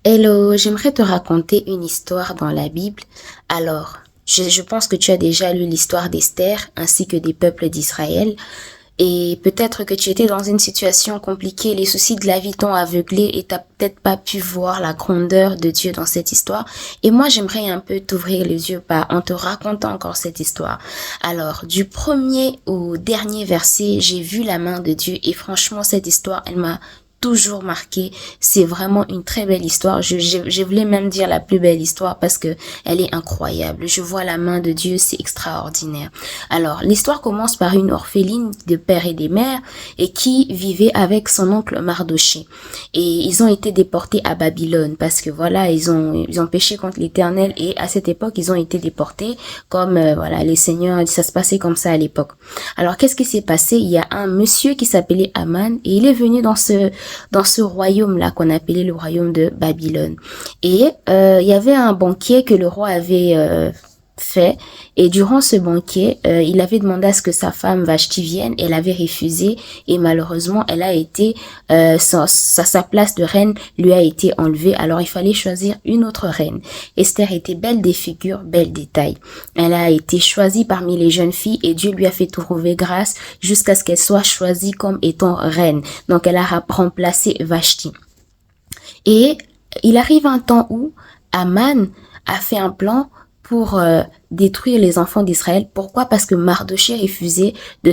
Hello, j'aimerais te raconter une histoire dans la Bible. Alors, je pense que tu as déjà lu l'histoire d'Esther ainsi que des peuples d'Israël. Et peut-être que tu étais dans une situation compliquée, les soucis de la vie t'ont aveuglé et t'as peut-être pas pu voir la grandeur de Dieu dans cette histoire. Et moi, j'aimerais un peu t'ouvrir les yeux en te racontant encore cette histoire. Alors, du premier au dernier verset, j'ai vu la main de Dieu et franchement, cette histoire, elle m'a toujours marqué. C'est vraiment une très belle histoire. Je voulais même dire la plus belle histoire parce que elle est incroyable. Je vois la main de Dieu, c'est extraordinaire. Alors, l'histoire commence par une orpheline de père et des mères et qui vivait avec son oncle Mardoché. Et ils ont été déportés à Babylone parce que voilà, ils ont péché contre l'Éternel et à cette époque, ils ont été déportés comme voilà, les seigneurs, ça se passait comme ça à l'époque. Alors, qu'est-ce qui s'est passé? Il y a un monsieur qui s'appelait Aman et il est venu dans ce royaume-là qu'on appelait le royaume de Babylone. Et il y avait un banquet que le roi avait fait. Et durant ce banquet, il avait demandé à ce que sa femme Vashti vienne. Elle avait refusé et malheureusement, elle a été sa place de reine lui a été enlevée. Alors il fallait choisir une autre reine. Esther était belle des figures, belle des tailles. Elle a été choisie parmi les jeunes filles et Dieu lui a fait trouver grâce jusqu'à ce qu'elle soit choisie comme étant reine. Donc elle a remplacé Vashti. Et il arrive un temps où Aman a fait un plan pour détruire les enfants d'Israël. Pourquoi? Parce que Mardoché refusait de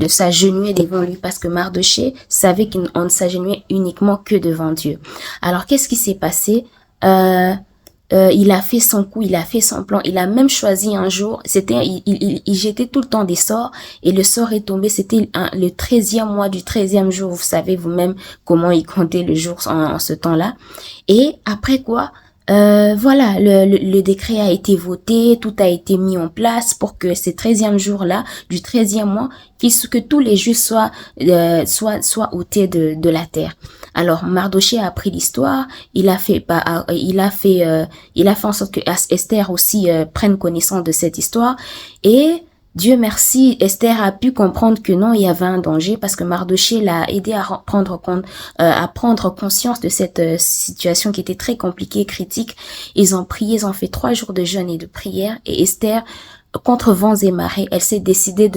s'agenouiller devant lui, parce que Mardoché savait qu'on ne s'agenouillait uniquement que devant Dieu. Alors qu'est-ce qui s'est passé? Il a fait son coup, il a fait son plan, il a même choisi un jour, il jetait tout le temps des sorts et le sort est tombé, c'était le 13e mois du 13e jour, vous savez vous-même comment il comptait le jour en ce temps-là. Et après quoi, voilà, le décret a été voté, tout a été mis en place pour que ce 13e jour-là, du 13e mois, que tous les justes soient ôtés de la terre. Alors, Mardoché a appris l'histoire, il a fait en sorte que Esther aussi prenne connaissance de cette histoire et Dieu merci, Esther a pu comprendre que non, il y avait un danger parce que Mardoché l'a aidé à prendre conscience de cette situation qui était très compliquée, critique. Ils ont prié, ils ont fait 3 jours de jeûne et de prière et Esther, contre vents et marées, elle s'est décidée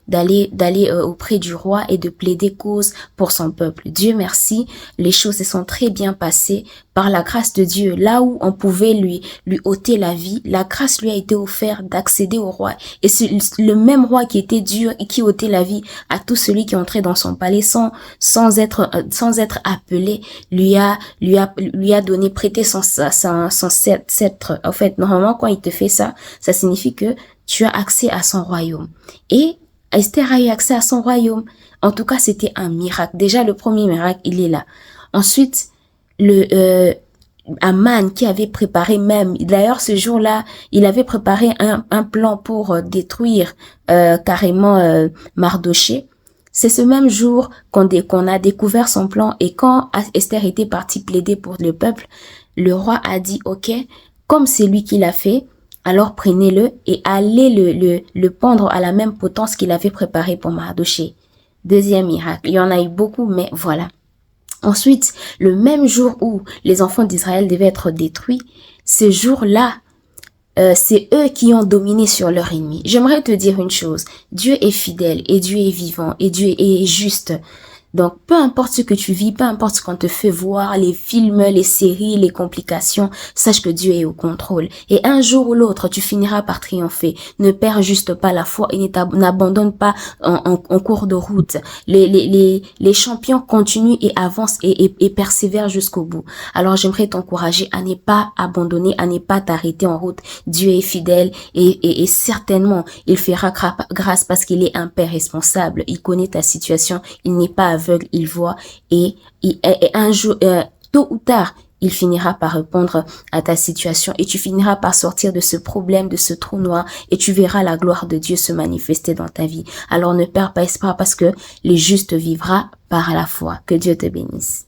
d'aller auprès du roi et de plaider cause pour son peuple. Dieu merci, les choses se sont très bien passées par la grâce de Dieu. Là où on pouvait lui ôter la vie, la grâce lui a été offerte d'accéder au roi. Et c'est le même roi qui était dur et qui ôtait la vie à tout celui qui entrait dans son palais sans être appelé, lui a donné prêté son sceptre. En fait, normalement, quand il te fait ça, ça signifie que tu as accès à son royaume. Et Esther a eu accès à son royaume. En tout cas, c'était un miracle. Déjà, le premier miracle, il est là. Ensuite, Aman qui avait préparé même, d'ailleurs ce jour-là, il avait préparé un plan pour détruire carrément Mardoché. C'est ce même jour qu'on a découvert son plan et quand Esther était partie plaider pour le peuple, le roi a dit ok, comme c'est lui qui l'a fait, alors prenez-le et allez le pendre à la même potence qu'il avait préparé pour Mardoché. Deuxième miracle. Il y en a eu beaucoup, mais voilà. Ensuite, le même jour où les enfants d'Israël devaient être détruits, ce jour-là, c'est eux qui ont dominé sur leur ennemi. J'aimerais te dire une chose. Dieu est fidèle et Dieu est vivant et Dieu est juste. Donc, peu importe ce que tu vis, peu importe ce qu'on te fait voir, les films, les séries, les complications, sache que Dieu est au contrôle. Et un jour ou l'autre, tu finiras par triompher. Ne perds juste pas la foi et n'abandonne pas en cours de route. Les champions continuent et avancent et persévèrent jusqu'au bout. Alors, j'aimerais t'encourager à ne pas abandonner, à ne pas t'arrêter en route. Dieu est fidèle et certainement, il fera grâce parce qu'il est un Père responsable. Il connaît ta situation. Il n'est pas aveugle, il voit et un jour, tôt ou tard, il finira par répondre à ta situation et tu finiras par sortir de ce problème, de ce trou noir et tu verras la gloire de Dieu se manifester dans ta vie. Alors ne perds pas espoir parce que les justes vivra par la foi. Que Dieu te bénisse.